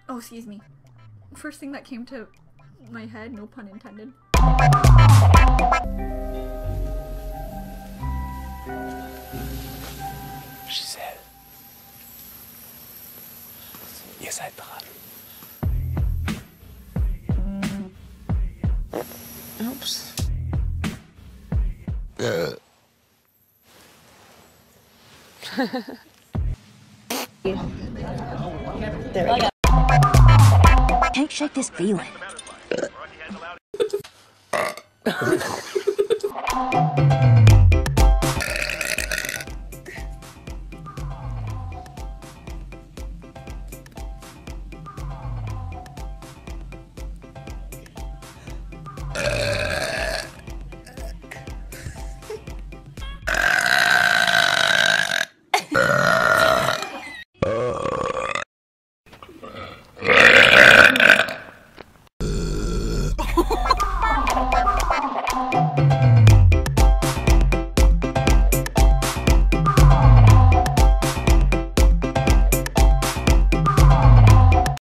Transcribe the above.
Oh, excuse me. First thing that came to my head, no pun intended. Giselle. Ihr seid dran. Oops. There we go. Can't shake this feeling.